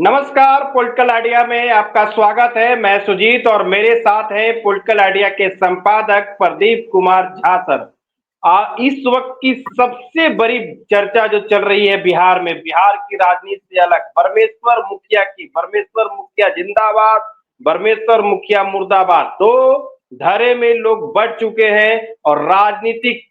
नमस्कार। Political idea में आपका स्वागत है। मैं सुजीत और मेरे साथ हैं पॉलिटिकल आइडिया के संपादक प्रदीप कुमार झा सर। इस वक्त की सबसे बड़ी चर्चा जो चल रही है बिहार में, बिहार की राजनीति से अलग, परमेश्वर मुखिया जिंदाबाद, परमेश्वर मुखिया मुर्दाबाद। तो धरे में लोग बढ़ चुके हैं और राजनीतिक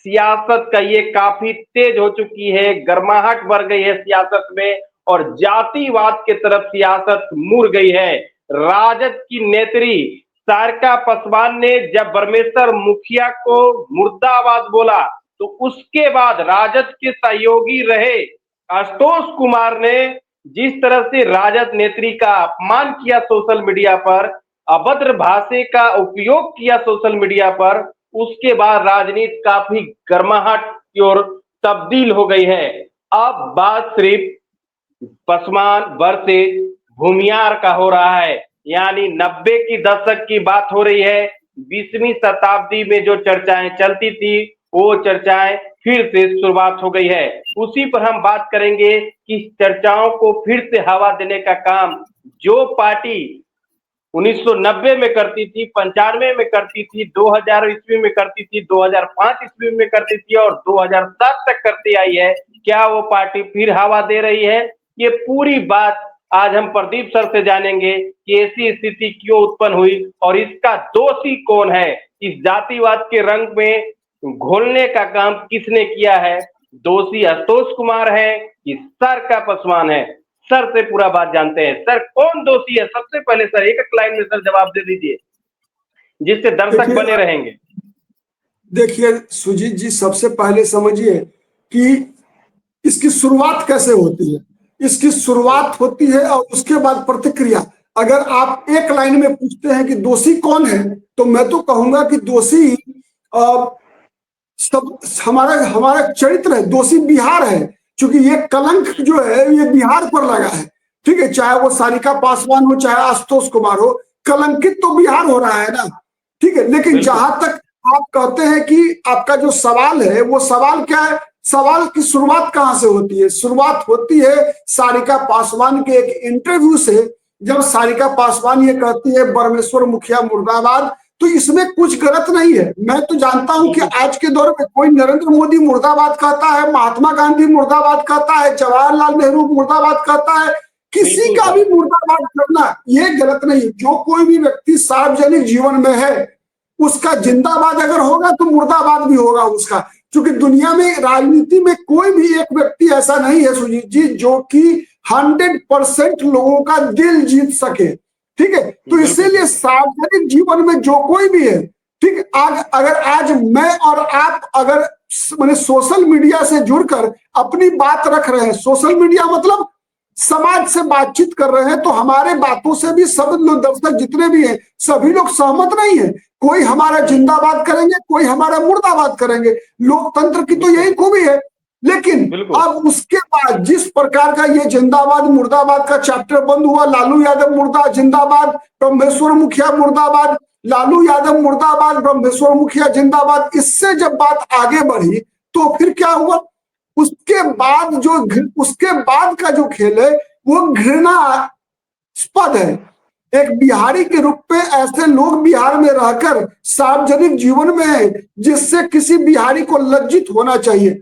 सियासत का ये काफी तेज हो चुकी है, गर्माहट बढ़ गई है सियासत में और जातिवाद के तरफ सियासत मुड़ गई है। राजद की नेत्री सारिका पासवान ने जब परमेश्वर मुखिया को मुर्दाबाद बोला तो उसके बाद राजद के सहयोगी रहे आशुतोष कुमार ने जिस तरह से राजद नेत्री का अपमान किया सोशल मीडिया पर, अभद्र भाषा का उपयोग किया सोशल मीडिया पर, उसके बाद राजनीति काफी गर्माहट की ओर तब्दील हो गई है। अब बात सिर्फ पसमान वर्सेज भूमियार का हो रहा है, यानी 90 की दशक की बात हो रही है। 20वीं शताब्दी में जो चर्चाएं चलती थी वो चर्चाएं फिर से शुरुआत हो गई है। उसी पर हम बात करेंगे कि चर्चाओं को फिर से हवा देने का काम जो पार्टी 1990 में करती थी, 95 में करती थी, 2000 ईस्वी में करती थी, 2005 ईस्वी में करती थी और 2007 तक करती आई है, क्या वो पार्टी फिर हवा दे रही है? ये पूरी बात आज हम प्रदीप सर से जानेंगे कि ऐसी स्थिति क्यों उत्पन्न हुई और इसका दोषी कौन है। इस जातिवाद के रंग में घोलने का काम किसने किया है? दोषी आशुतोष कुमार है कि सारिका पासवान है? सर से पूरा बात जानते हैं। सर, कौन दोषी है? सबसे पहले सर एक लाइन में सर जवाब दे दीजिए जिससे दर्शक बने रहेंगे। देखिए सुजीत जी, सबसे पहले समझिए कि इसकी शुरुआत कैसे होती है। इसकी शुरुआत होती है और उसके बाद प्रतिक्रिया। अगर आप एक लाइन में पूछते हैं कि दोषी कौन है, तो मैं तो कहूंगा कि दोषी सब हमारा हमारा चरित्र है। दोषी बिहार है, क्योंकि ये कलंक जो है ये बिहार पर लगा है। ठीक है, चाहे वो सारिका पासवान हो चाहे आशुतोष कुमार हो, कलंकित तो बिहार हो रहा है ना। ठीक है, लेकिन जहां तक आप कहते हैं कि आपका जो सवाल है वो सवाल क्या है, सवाल की शुरुआत कहां से होती है? शुरुआत होती है सारिका पासवान के एक इंटरव्यू से। जब सारिका पासवान ये कहती है परमेश्वर मुखिया मुर्दाबाद, तो इसमें कुछ गलत नहीं है। मैं तो जानता हूं कि आज के दौर में कोई नरेंद्र मोदी मुर्दाबाद कहता है, महात्मा गांधी मुर्दाबाद कहता है, जवाहरलाल नेहरू मुर्दाबाद कहता है। किसी का भी मुर्दाबाद करना ये गलत नहीं। जो कोई भी व्यक्ति सार्वजनिक जीवन में है उसका जिंदाबाद अगर होगा तो मुर्दाबाद भी होगा उसका। क्योंकि दुनिया में राजनीति में कोई भी एक व्यक्ति ऐसा नहीं है सुजीत जी जो कि 100% लोगों का दिल जीत सके। ठीक है, तो इसीलिए सार्वजनिक जीवन में जो कोई भी है, ठीक, अगर आज मैं और आप अगर मैंने सोशल मीडिया से जुड़कर अपनी बात रख रहे हैं, सोशल मीडिया मतलब समाज से बातचीत कर रहे हैं, तो हमारे बातों से भी सब लोग, दर्शक जितने भी हैं, सभी लोग सहमत नहीं है। कोई हमारा जिंदाबाद करेंगे, कोई हमारा मुर्दाबाद करेंगे। लोकतंत्र की तो यही खूबी है। लेकिन अब उसके बाद जिस प्रकार का ये जिंदाबाद मुर्दाबाद का चैप्टर बंद हुआ, लालू यादव मुर्दा जिंदाबाद, ब्रह्मेश्वर मुखिया मुर्दाबाद, लालू यादव मुर्दाबाद, ब्रह्मेश्वर मुखिया जिंदाबाद, इससे जब बात आगे बढ़ी तो फिर क्या हुआ? उसके बाद का जो खेल है वो घृणास्पद है। एक बिहारी के रूप में ऐसे लोग बिहार में रहकर सार्वजनिक जीवन में है जिससे किसी बिहारी को लज्जित होना चाहिए।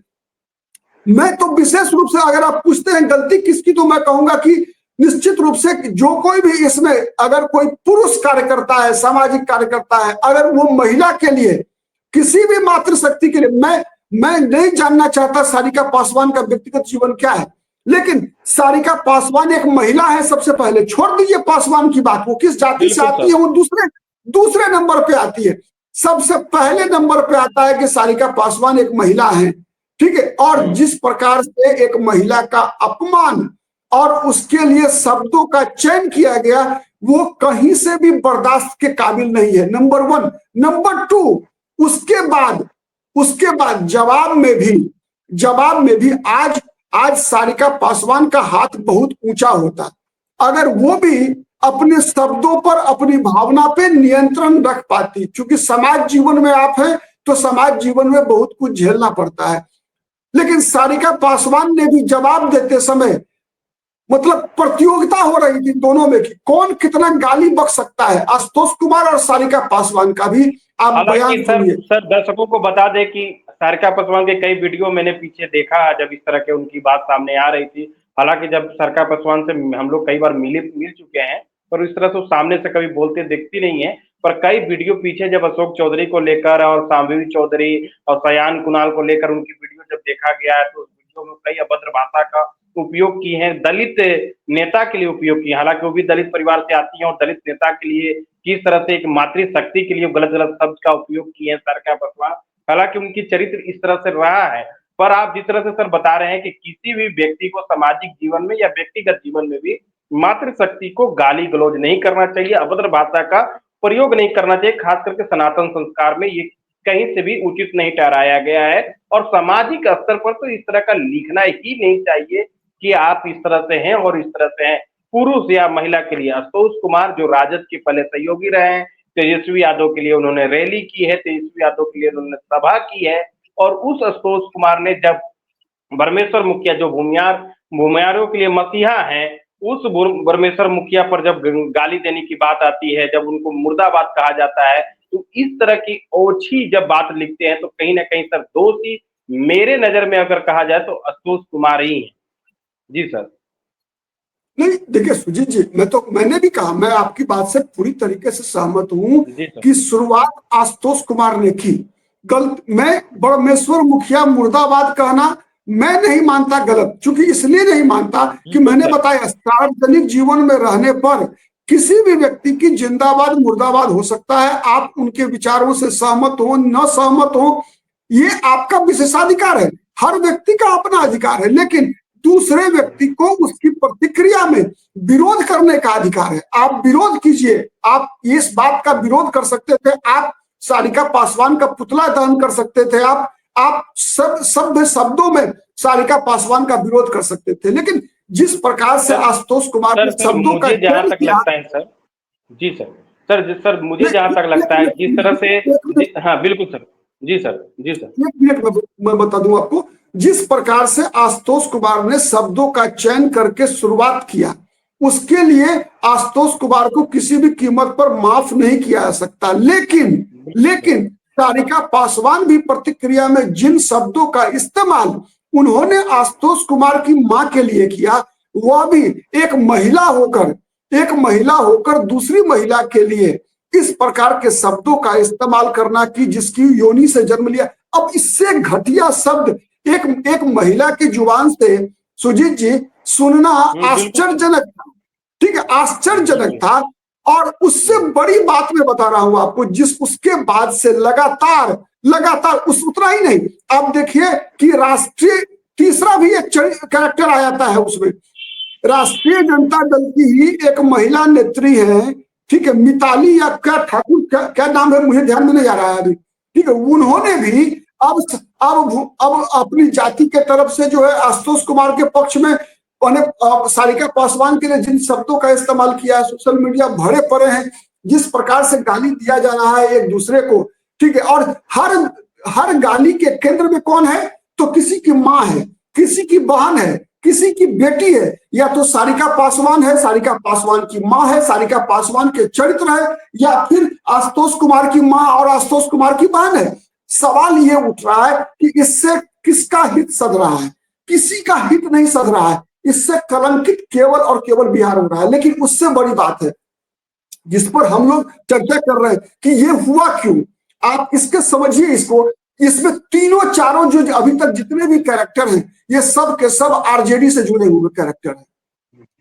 मैं तो विशेष रूप से अगर आप पूछते हैं गलती किसकी, तो मैं कहूंगा कि निश्चित रूप से जो कोई भी इसमें अगर कोई पुरुष कार्यकर्ता है, सामाजिक कार्यकर्ता है, अगर वो महिला के लिए किसी भी मातृशक्ति के लिए, मैं नहीं जानना चाहता सारिका पासवान का व्यक्तिगत जीवन क्या है, लेकिन सारिका पासवान एक महिला है। सबसे पहले छोड़ दीजिए पासवान की बात, वो किस जाति से आती है वो दूसरे नंबर पे आती है। सबसे पहले नंबर पे आता है कि सारिका पासवान एक महिला है। ठीक है, और जिस प्रकार से एक महिला का अपमान और उसके लिए शब्दों का चयन किया गया वो कहीं से भी बर्दाश्त के काबिल नहीं है, नंबर 1। नंबर 2, उसके बाद जवाब में भी आज सारिका पासवान का हाथ बहुत ऊंचा होता। अगर वो भी अपने शब्दों पर, अपनी भावना पे नियंत्रण रख पाती, क्योंकि समाज जीवन में आप हैं तो समाज जीवन में बहुत कुछ झेलना पड़ता है। लेकिन सारिका पासवान ने भी जवाब देते समय मतलब प्रतियोगिता हो रही थी दोनों में कि कौन कितना गाली बक सकता है, आशुतोष कुमार और सारिका पासवान का भी आप हालांकि बयान सर सुनिए। सर दर्शकों को बता दें कि सारिका पासवान के कई वीडियो मैंने पीछे देखा जब इस तरह के उनकी बात सामने आ रही थी। हालांकि जब सारिका पासवान से हम लोग कई बार मिल चुके हैं, पर इस तरह से वो सामने से कभी बोलते दिखती नहीं है। पर कई वीडियो पीछे जब अशोक चौधरी को लेकर और शाम्भवी चौधरी और सयान कुणाल को लेकर उनकी वीडियो जब देखा गया है, तो उस वीडियो में कई अभद्र भाषा का उपयोग की है, दलित नेता के लिए उपयोग की है। हालांकि वो भी दलित परिवार से आती हैं और दलित नेता के लिए किस तरह से एक मातृशक्ति के लिए गलत गलत शब्द का उपयोग किए हैं सारिका पासवान। हालांकि उनकी चरित्र इस तरह से रहा है। पर आप जिस तरह से सर बता रहे हैं कि किसी भी व्यक्ति को सामाजिक जीवन में या व्यक्तिगत जीवन में भी मातृशक्ति को गाली गलौज नहीं करना चाहिए, अभद्र भाषा का प्रयोग नहीं करना चाहिए। खास करके सनातन संस्कार में ये कहीं से भी उचित नहीं ठहराया गया है। और सामाजिक स्तर पर तो इस तरह का लिखना ही नहीं चाहिए कि आप इस तरह से हैं और इस तरह से हैं। पुरुष या महिला के लिए आशुतोष कुमार जो राजद के पहले सहयोगी रहे हैं, तेजस्वी यादव के लिए उन्होंने रैली की है, तेजस्वी यादव के लिए उन्होंने सभा की है। और उस आशुतोष कुमार ने जब बरमेश्वर मुखिया जो भूमियारों के लिए मसीहा हैं, उस बरमेश्वर मुखिया पर जब गाली देने की बात आती है, जब उनको मुर्दाबाद कहा जाता है, तो इस तरह की ओछी जब बात लिखते हैं तो कहीं ना कहीं सर दोषी मेरे नजर में अगर कहा जाए तो आशुतोष कुमार ही है। जी सर। नहीं देखिए सुजीत जी, मैंने भी कहा, मैं आपकी बात से पूरी तरीके से सहमत हूं जी सर। कि शुरुआत आशुतोष कुमार ने की। गलत, मैं बरमेश्वर मुखिया मुर्दाबाद कहना मैं नहीं मानता गलत, क्योंकि इसलिए नहीं मानता कि मैंने बताया सार्वजनिक जीवन में रहने पर किसी भी व्यक्ति की जिंदाबाद मुर्दाबाद हो सकता है। आप उनके विचारों से सहमत हो न सहमत हो, ये आपका विशेषाधिकार है, हर व्यक्ति का अपना अधिकार है, लेकिन दूसरे व्यक्ति को उसकी प्रतिक्रिया में विरोध करने का अधिकार है। आप विरोध कीजिए, आप इस बात का विरोध कर सकते थे, आप सारिका पासवान का पुतला दहन कर सकते थे, आप सब सभ्य शब्दों में सारिका पासवान का विरोध कर सकते थे, लेकिन जिस प्रकार से आशुतोष कुमार ने शब्दों का मुझे जहां तक लगता है सर, जी सर, सर मुझे जहां तक लगता है जिस तरह से, हाँ बिल्कुल सर, जी सर, जी सर, एक मिनट मैं बता दूं आपको, जिस प्रकार से आशुतोष कुमार ने शब्दों का चयन करके शुरुआत किया, उसके लिए आशुतोष कुमार को किसी भी कीमत पर माफ नहीं किया जा सकता। लेकिन सारिका पासवान भी प्रतिक्रिया में जिन शब्दों का इस्तेमाल उन्होंने आशुतोष कुमार की मां के लिए किया, वह भी एक महिला होकर दूसरी महिला के लिए इस प्रकार के शब्दों का इस्तेमाल करना कि जिसकी योनि से जन्म लिया। अब इससे घटिया शब्द एक महिला की जुबान से सुजीत जी सुनना आश्चर्यजनक था, ठीक है, आश्चर्यजनक था। और उससे बड़ी बात मैं बता रहा हूं आपको, उसके बाद से लगातार उतना ही नहीं, आप देखिए कि राष्ट्रीय तीसरा भी एक कैरेक्टर आ जाता है उसमें। राष्ट्रीय जनता दल की ही एक महिला नेत्री है, ठीक है, मिताली या क्या ठाकुर, क्या नाम है मुझे ध्यान में नहीं आ रहा है अभी, ठीक है, उन्होंने भी अब अपनी जाति के तरफ से जो है आशुतोष कुमार के पक्ष में सारिका पासवान के लिए जिन शब्दों का इस्तेमाल किया है, सोशल मीडिया भरे पड़े हैं, जिस प्रकार से गाली दिया जा रहा है एक दूसरे को, ठीक है, और हर गाली के केंद्र में कौन है, तो किसी की माँ है, किसी की बहन है, किसी की बेटी है, या तो सारिका पासवान है, सारिका पासवान की माँ है, सारिका पासवान के चरित्र है, या फिर आशुतोष कुमार की माँ और आशुतोष कुमार की बहन है। सवाल ये उठ रहा है कि इससे किसका हित सध रहा है? किसी का हित नहीं सध रहा है, इससे कलंकित केवल और केवल बिहार हो रहा है। लेकिन उससे बड़ी बात है जिस पर हम लोग चर्चा कर रहे हैं कि ये हुआ क्यों, आप इसके समझिए इसको। इसमें तीनों चारों जो अभी तक जितने भी कैरेक्टर हैं, ये सब के सब आरजेडी से जुड़े हुए कैरेक्टर हैं।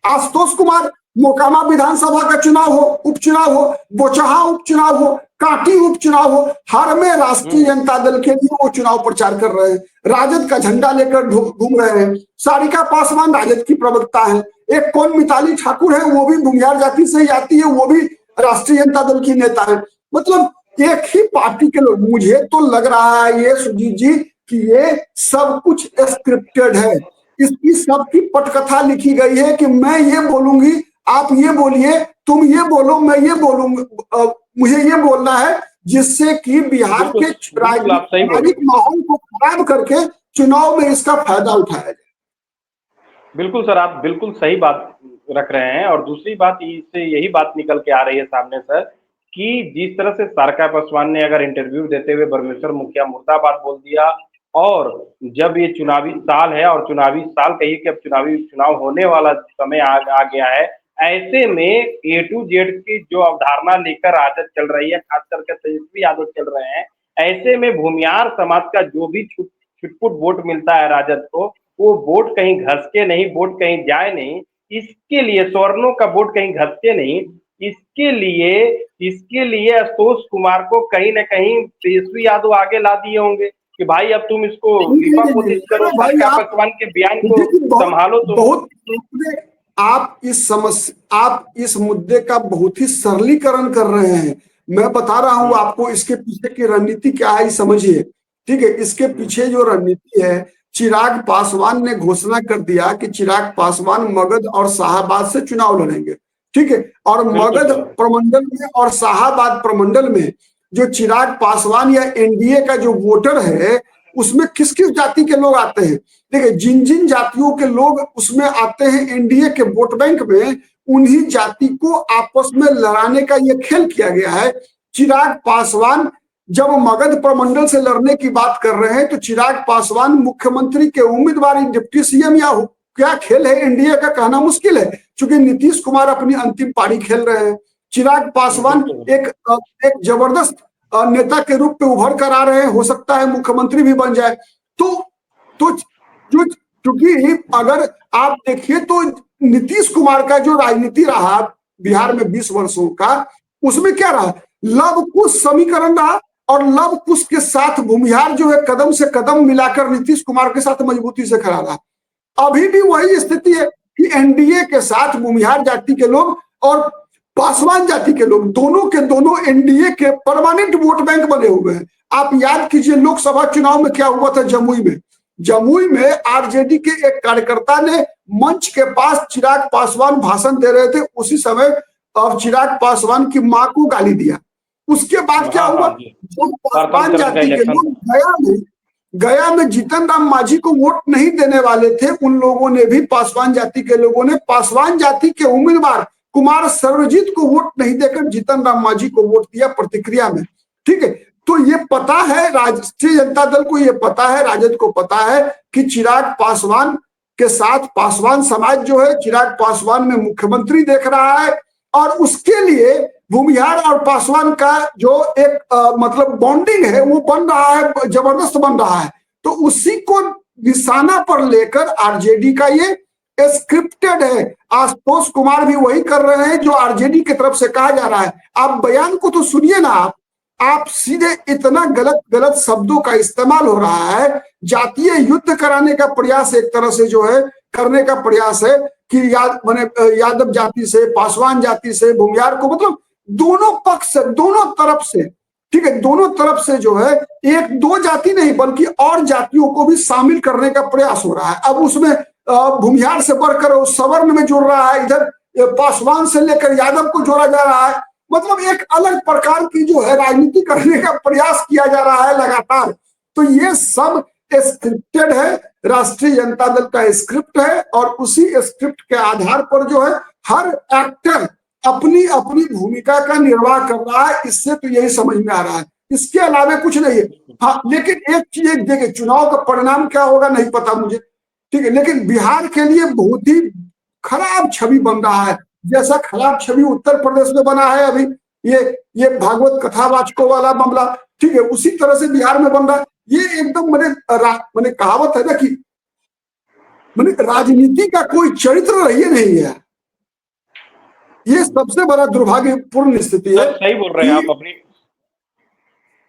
आशुतोष कुमार, मोकामा विधानसभा का चुनाव हो, उपचुनाव हो, बोचहा उपचुनाव हो, कांटी उपचुनाव हो, हर में राष्ट्रीय जनता दल के लिए वो चुनाव प्रचार कर रहे हैं, राजद का झंडा लेकर घूम रहे हैं। सारिका पासवान राजद की प्रवक्ता है, एक कौन मिताली ठाकुर है, वो भी भूमियार जाति से ही आती है, वो भी राष्ट्रीय जनता दल की नेता है। मतलब एक ही पार्टी के लोग। मुझे तो लग रहा है ये सुजीत जी कि ये सब कुछ स्क्रिप्टेड है, इसकी सबकी पटकथा लिखी गई है कि मैं ये बोलूंगी, आप ये बोलिए, तुम ये बोलो, मैं ये बोलूंगा, मुझे ये बोलना है, जिससे कि बिहार के राजनीतिक माहौल को खराब करके चुनाव में इसका फायदा उठाया जाए। बिल्कुल सर, आप बिल्कुल सही बात रख रहे हैं और दूसरी बात इससे यही बात निकल के आ रही है सामने सर कि जिस तरह से सारका पासवान ने अगर इंटरव्यू देते हुए परमेश्वर मुखिया मुर्दाबाद बोल दिया और जब ये चुनावी साल है और चुनावी साल कहिए कि अब चुनावी चुनाव होने वाला समय आ गया है, ऐसे में ए टू जेड की जो अवधारणा लेकर राजद चल रही है, खास करके तेजस्वी यादव चल रहे हैं, ऐसे में भूमियार समाज का जो भी छुटपुट वोट मिलता है राजद को, वो वोट कहीं घस के नहीं, वोट कहीं जाए नहीं, इसके लिए स्वर्णों का वोट कहीं घस के नहीं, इसके लिए इसके लिए आशुतोष कुमार को कहीं ना कहीं तेजस्वी यादव आगे ला दिए होंगे कि भाई अब तुम इसको नहीं लिपा नहीं नहीं, पोती करो, अरे भाई सारका आप पासवान के बयान को देखिए, बहुत संभालो तुम। बहुत आपने आप इस मुद्दे का बहुत ही सरलीकरण कर रहे हैं। मैं बता रहा हूं आपको इसके पीछे की रणनीति क्या है, समझिए। ठीक है, इसके पीछे जो रणनीति है, चिराग पासवान ने घोषणा कर दिया कि चिराग पासवान मगध और शाहाबाद से चुनाव लड़ेंगे। ठीक है, और बिल्कुल मगध सर। प्रमंडल में और शाहाबाद प्रमंडल में जो चिराग पासवान या एनडीए का जो वोटर है, उसमें किस किस जाति के लोग आते हैं। देखिए, जिन जिन जातियों के लोग उसमें आते हैं एनडीए के वोट बैंक में, उन्हीं जाति को आपस में लड़ाने का यह खेल किया गया है। चिराग पासवान जब मगध प्रमंडल से लड़ने की बात कर रहे हैं, तो चिराग पासवान मुख्यमंत्री के उम्मीदवार, डिप्टी सीएम या क्या खेल है एनडीए का कहना मुश्किल है, क्योंकि नीतीश कुमार अपनी अंतिम पारी खेल रहे हैं। चिराग पासवान एक जबरदस्त नेता के रूप में उभर कर आ रहे हैं, हो सकता है मुख्यमंत्री भी बन जाए। तो जो, क्योंकि अगर आप देखिए तो नीतीश कुमार का जो राजनीति रहा बिहार में 20 वर्षों का, उसमें क्या रहा, लव कुश समीकरण रहा, और लव कुश के साथ भूमिहार जो है कदम से कदम मिलाकर नीतीश कुमार के साथ मजबूती से खड़ा रहा। अभी भी वही स्थिति है कि एनडीए के साथ भूमिहार जाति के लोग और पासवान जाति के लोग, दोनों के दोनों एनडीए के परमानेंट वोट बैंक बने हुए हैं। आप याद कीजिए लोकसभा चुनाव में क्या हुआ था जमुई में आरजेडी के एक कार्यकर्ता ने मंच के पास चिराग पासवान भाषण दे रहे थे, उसी समय अब चिराग पासवान की मां को गाली दिया। उसके बाद क्या हुआ, जो पासवान जाति के लोग गया में जीतन राम मांझी को वोट नहीं देने वाले थे, उन लोगों ने भी, पासवान जाति के लोगों ने पासवान जाति के उम्मीदवार कुमार सर्वजीत को वोट नहीं देकर जीतन राम मांझी को वोट दिया प्रतिक्रिया में। ठीक है, तो ये पता है राष्ट्रीय जनता दल को, ये पता है, राजद को पता है कि चिराग पासवान के साथ पासवान समाज जो है चिराग पासवान में मुख्यमंत्री देख रहा है, और उसके लिए भूमिहार और पासवान का जो एक मतलब बॉन्डिंग है वो बन रहा है, जबरदस्त बन रहा है। तो उसी को निशाना पर लेकर आरजेडी का ये स्क्रिप्टेड है। आशुतोष कुमार भी वही कर रहे हैं जो आरजेडी की तरफ से कहा जा रहा है। आप बयान को तो सुनिए ना, आप सीधे इतना गलत गलत शब्दों का इस्तेमाल हो रहा है, जातीय युद्ध कराने का प्रयास एक तरह से जो है करने का प्रयास है कि यादव जाति से, पासवान जाति से, भूमिहार को, मतलब दोनों पक्ष से, दोनों तरफ से, ठीक है, दोनों तरफ से जो है एक दो जाति नहीं बल्कि और जातियों को भी शामिल करने का प्रयास हो रहा है। अब उसमें भूमिहार से बढ़कर उस सवर्ण में जोड़ रहा है, इधर पासवान से लेकर यादव को जोड़ा जा रहा है, मतलब एक अलग प्रकार की जो है राजनीति करने का प्रयास किया जा रहा है लगातार। तो ये सब स्क्रिप्टेड है, राष्ट्रीय जनता दल का स्क्रिप्ट है, और उसी स्क्रिप्ट के आधार पर जो है हर एक्टर अपनी अपनी भूमिका का निर्वाह कर रहा है। इससे तो यही समझ में आ रहा है, इसके अलावा कुछ नहीं है। हाँ, लेकिन एक चीज देखिए, चुनाव का परिणाम क्या होगा नहीं पता मुझे, ठीक है, लेकिन बिहार के लिए बहुत ही खराब छवि बन रहा है, जैसा खराब छवि उत्तर प्रदेश में बना है अभी ये भागवत कथावाचकों वाला मामला, ठीक है, उसी तरह से बिहार में बन रहा है। ये एकदम मैंने कहावत है ना कि राजनीति का कोई चरित्र रही नहीं है। ये सबसे बड़ा दुर्भाग्यपूर्ण स्थिति है। सही बोल रहे हैं आप अपनी,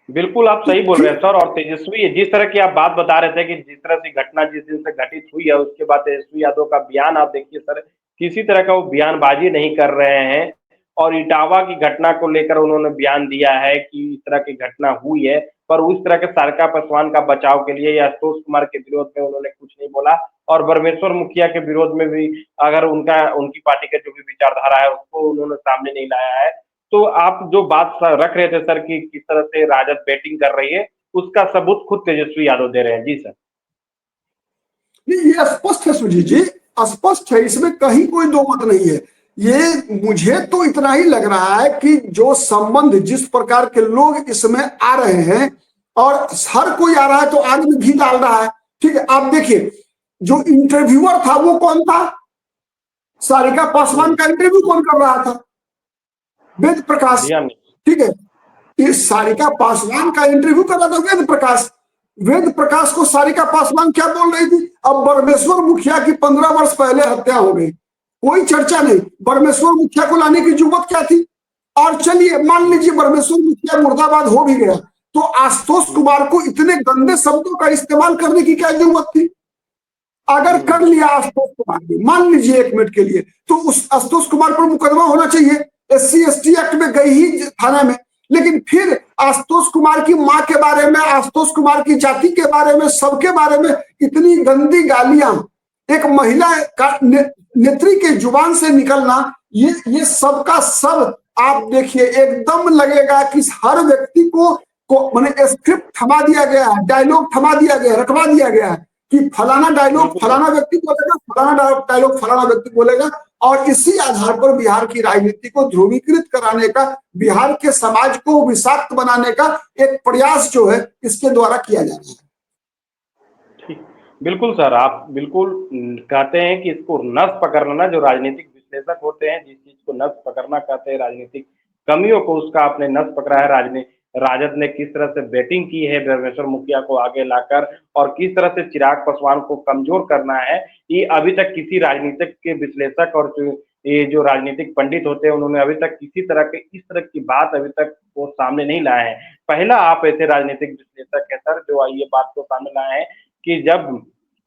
बिल्कुल आप सही बोल रहे हैं सर। और तेजस्वी, जिस तरह की आप बात बता रहे थे कि जिस तरह से घटना जिस दिन से घटित हुई है उसके बाद तेजस्वी यादव का बयान आप देखिए सर, किसी तरह का वो बयानबाजी नहीं कर रहे हैं। और इटावा की घटना को लेकर उन्होंने बयान दिया है कि इस तरह की घटना हुई है, पर उस तरह के सारका पासवान का बचाव के लिए या आशुतोष कुमार के विरोध में उन्होंने कुछ नहीं बोला। और परमेश्वर मुखिया के विरोध में भी अगर उनकी पार्टी का जो भी विचारधारा है उसको उन्होंने सामने नहीं लाया है। तो आप जो बात रख रहे थे सर कि किस तरह से राजद बैटिंग कर रही है, उसका सबूत खुद तेजस्वी यादव दे रहे हैं। जी सर। ये स्पष्ट है सुजीत जी, स्पष्ट है, इसमें कहीं कोई दो मत नहीं है। ये मुझे तो इतना ही लग रहा है कि जो संबंध, जिस प्रकार के लोग इसमें आ रहे हैं, और हर कोई आ रहा है तो आग में घी डाल रहा है। ठीक है, आप देखिए जो इंटरव्यूअर था वो कौन था? सारिका पासवान का इंटरव्यू कौन कर रहा था? वेद प्रकाश। ठीक है, इस सारिका पासवान का इंटरव्यू कर रहा था वेद प्रकाश। वेद प्रकाश को सारिका पासवान क्या बोल रही थी? अब बरमेश्वर मुखिया की 15 वर्ष पहले हत्या हो गई, कोई चर्चा नहीं, बरमेश्वर मुखिया को लाने की जरूरत क्या थी? और चलिए मान लीजिए बरमेश्वर मुखिया मुर्दाबाद हो भी गया, तो आशुतोष कुमार को इतने गंदे शब्दों का इस्तेमाल करने की क्या जरूरत थी? अगर कर लिया आशुतोष कुमार ने, मान लीजिए 1 मिनट के लिए, तो उस आशुतोष कुमार पर मुकदमा होना चाहिए, SC/ST एक्ट में गई ही थाना में। लेकिन फिर आशुतोष कुमार की मां के बारे में, आशुतोष कुमार की जाति के बारे में, सबके बारे में इतनी गंदी गालियां एक महिला का नेत्री के जुबान से निकलना, ये सबका सब आप देखिए, एकदम लगेगा कि हर व्यक्ति को मैंने स्क्रिप्ट थमा दिया गया है, डायलॉग थमा दिया गया, रटवा दिया गया है कि फलाना डायलॉग फलाना व्यक्ति बोलेगा, फलाना डायलॉग फलाना व्यक्ति बोलेगा, और इसी आधार पर बिहार की राजनीति को ध्रुवीकृत कराने का, बिहार के समाज को विषाक्त बनाने का एक प्रयास जो है इसके द्वारा किया जा रहा है। बिल्कुल सर, आप बिल्कुल कहते हैं कि इसको नस पकड़ना, जो राजनीतिक विश्लेषक होते हैं जिस चीज को नस पकड़ना कहते हैं, राजनीतिक कमियों को, उसका आपने नस पकड़ा है। राजद ने किस तरह से बैटिंग की है ब्रह्मेश्वर मुखिया को आगे लाकर, और किस तरह से चिराग पासवान को कमजोर करना है, ये अभी तक किसी राजनीतिक के विश्लेषक और ये जो राजनीतिक पंडित होते हैं उन्होंने अभी तक किसी तरह के इस तरह की बात अभी तक वो सामने नहीं लाए हैं। पहला आप ऐसे राजनीतिक विश्लेषक है सर जो ये बात को सामने लाए हैं कि जब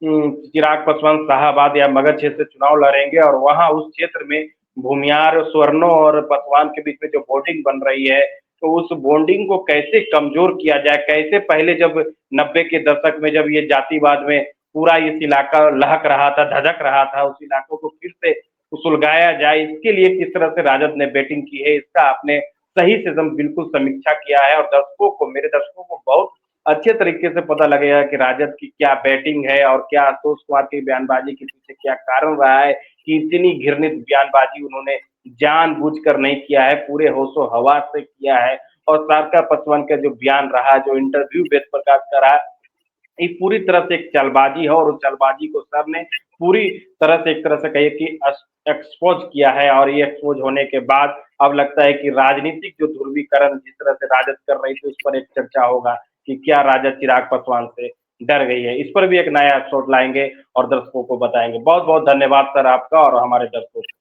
चिराग पासवान शाहाबाद या मगध क्षेत्र से चुनाव लड़ेंगे और वहां उस क्षेत्र में भूमियार, स्वर्णो और पासवान के बीच में जो बॉन्डिंग बन रही है, तो उस बॉन्डिंग को कैसे कमजोर किया जाए, कैसे पहले जब 90 के दशक में जब ये जातिवाद में पूरा इस इलाका लहक रहा था, धधक रहा था, उस इलाकों को फिर से सुलगाया जाए, इसके लिए किस तरह से राजद ने बैटिंग की है, इसका आपने सही से बिल्कुल समीक्षा किया है। और दर्शकों को, मेरे दर्शकों को बहुत अच्छे तरीके से पता लगेगा कि राजद की क्या बैटिंग है और क्या आशुतोष कुमार की बयानबाजी के पीछे क्या कारण रहा है कि इतनी घृणित बयानबाजी उन्होंने जानबूझकर नहीं किया है, पूरे होशो हवास से किया है। और सारिका पासवान का जो बयान रहा, जो इंटरव्यू वेद प्रकाश का रहा, ये पूरी तरह से एक चालबाजी है, और उस चालबाजी को सर ने पूरी तरह से एक तरह से कहिए कि एक्सपोज किया है। और ये एक्सपोज होने के बाद अब लगता है कि राजनीतिक जो ध्रुवीकरण जिस तरह से राजद कर रही थी उस पर एक चर्चा होगा कि क्या राजद चिराग पासवान से डर गई है। इस पर भी एक नया एपिसोड लाएंगे और दर्शकों को बताएंगे। बहुत बहुत धन्यवाद सर आपका और हमारे दर्शकों को।